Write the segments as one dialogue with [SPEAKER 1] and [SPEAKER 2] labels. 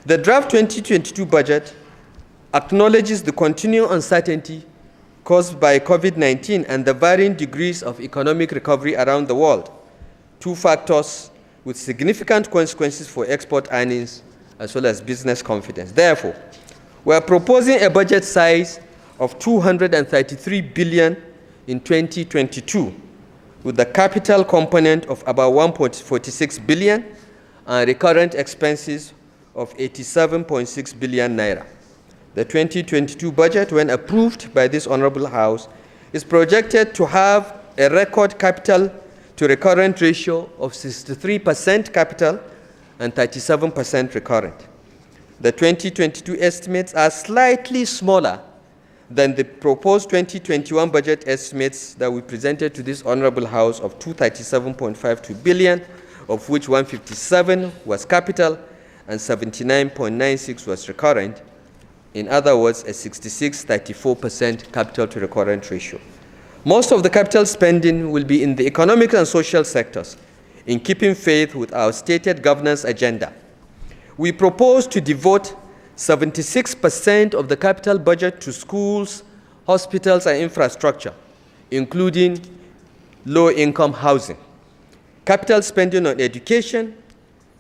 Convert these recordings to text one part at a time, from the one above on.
[SPEAKER 1] The draft 2022 budget acknowledges the continuing uncertainty caused by COVID-19 and the varying degrees of economic recovery around the world, two factors with significant consequences for export earnings as well as business confidence. Therefore, we are proposing a budget size of 233 billion in 2022, with the capital component of about 1.46 billion and recurrent expenses of 87.6 billion naira. The 2022 budget, when approved by this Honorable House, is projected to have a record capital to recurrent ratio of 63% capital and 37% recurrent. The 2022 estimates are slightly smaller than the proposed 2021 budget estimates that we presented to this Honorable House of 237.52 billion, of which 157 was capital and 79.96 was recurrent. In other words, a 66-34% capital to recurrent ratio. Most of the capital spending will be in the economic and social sectors, in keeping faith with our stated governance agenda. We propose to devote 76% of the capital budget to schools, hospitals, and infrastructure, including low-income housing. Capital spending on education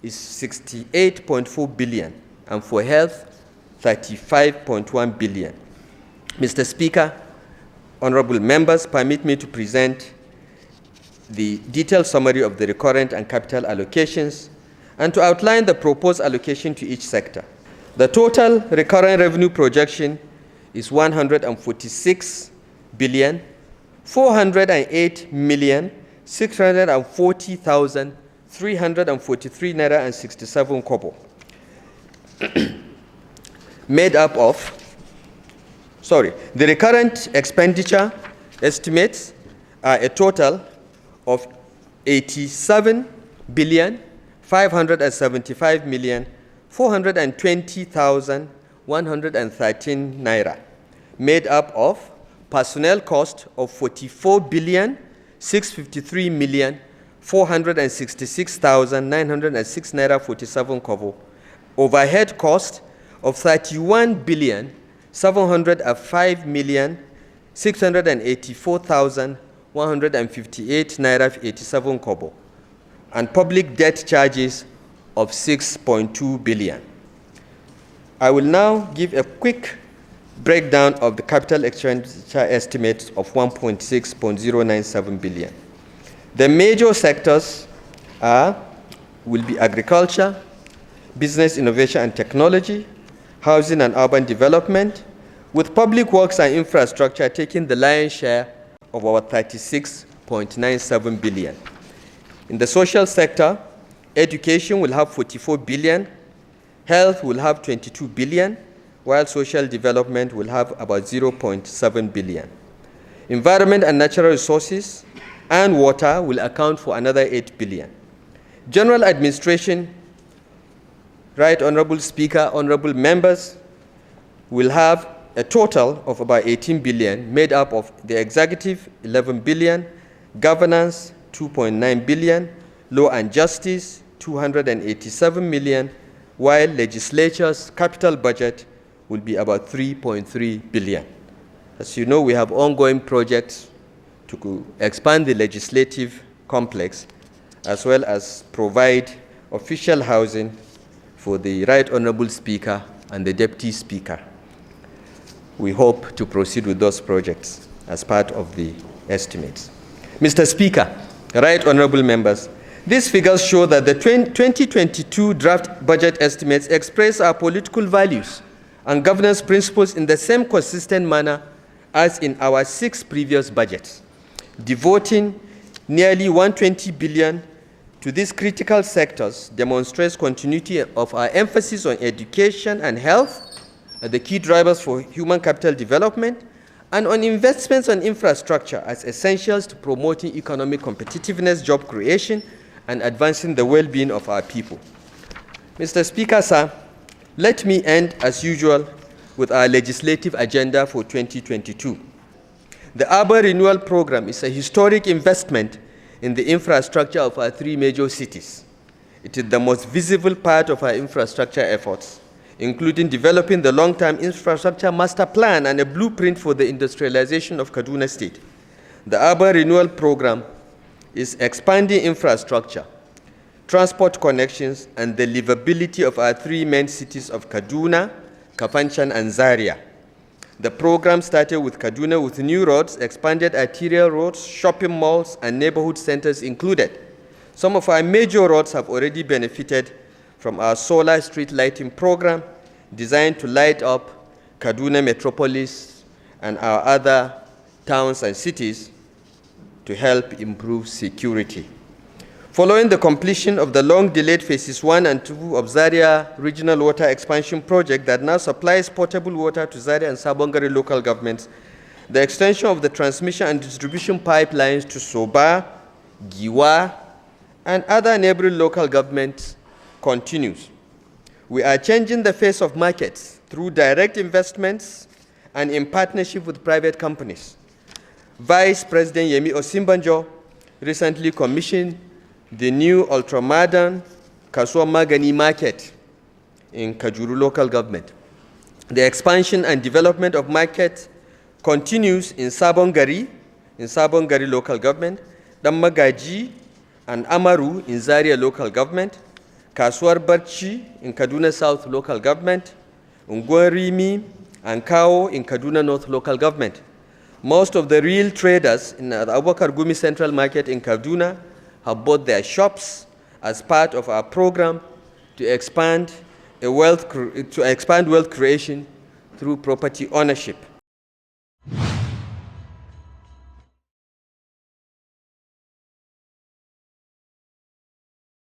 [SPEAKER 1] is 68.4 billion, and for health, 35.1 billion. Mr. Speaker, honorable members, permit me to present the detailed summary of the recurrent and capital allocations and to outline the proposed allocation to each sector. The total recurrent revenue projection is 146 billion 408 million 640,343 naira and 67 kobo, made up of, the recurrent expenditure estimates are a total of 87 billion 575 million 420,113 naira, made up of personnel cost of 44 billion 653 million 466,906 naira 47 kobo, overhead cost of 31 billion 705 million 684,158 naira 87 kobo, and public debt charges of 6.2 billion. I will now give a quick breakdown of the capital expenditure estimates of 1.6.097 billion. The major sectors will be agriculture, business innovation and technology, housing and urban development, with public works and infrastructure taking the lion's share of our 36.97 billion. In the social sector, education will have 44 billion, health will have 22 billion, while social development will have about 0.7 billion. Environment and natural resources and water will account for another 8 billion. General administration, Right Honorable Speaker, honorable members, will have a total of about 18 billion, made up of the executive 11 billion, governance 2.9 billion, law and justice 287 million, while legislature's capital budget will be about 3.3 billion. As you know, we have ongoing projects to expand the legislative complex, as well as provide official housing for the Right Honorable Speaker and the Deputy Speaker. We hope to proceed with those projects as part of the estimates. Mr. Speaker, Right Honorable members, these figures show that the 2022 draft budget estimates express our political values and governance principles in the same consistent manner as in our 6 previous budgets. Devoting nearly 120 billion to these critical sectors demonstrates continuity of our emphasis on education and health, the key drivers for human capital development, and on investments on infrastructure as essentials to promoting economic competitiveness, job creation, and advancing the well-being of our people. Mr. Speaker, sir, let me end, as usual, with our legislative agenda for 2022. The Urban Renewal Program is a historic investment in the infrastructure of our 3 major cities. It is the most visible part of our infrastructure efforts. including developing the long-term infrastructure master plan and a blueprint for the industrialization of Kaduna State. The urban renewal program is expanding infrastructure, transport connections, and the livability of our three main cities of Kaduna, Kafanchan, and Zaria. The program started with Kaduna with new roads, expanded arterial roads, shopping malls, and neighborhood centers included. Some of our major roads have already benefited from our solar street lighting program designed to light up Kaduna metropolis and our other towns and cities to help improve security. Following the completion of the long-delayed phases 1 and 2 of Zaria Regional Water Expansion Project that now supplies potable water to Zaria and Sabongari local governments, the extension of the transmission and distribution pipelines to Soba, Giwa, and other neighboring local governments continues. We are changing the face of markets through direct investments and in partnership with private companies. Vice President Yemi Osinbajo recently commissioned the new ultra-modern Kasuwa Magani market in Kajuru local government. The expansion and development of market continues in Sabongari local government, Damagaji and Amaru in Zaria local government, Kasuwar Barchi in Kaduna South local government, Ungwarimi and Kao in Kaduna North local government. Most of the real traders in the Abubakar Gumi Central Market in Kaduna have bought their shops as part of our program to expand wealth creation through property ownership.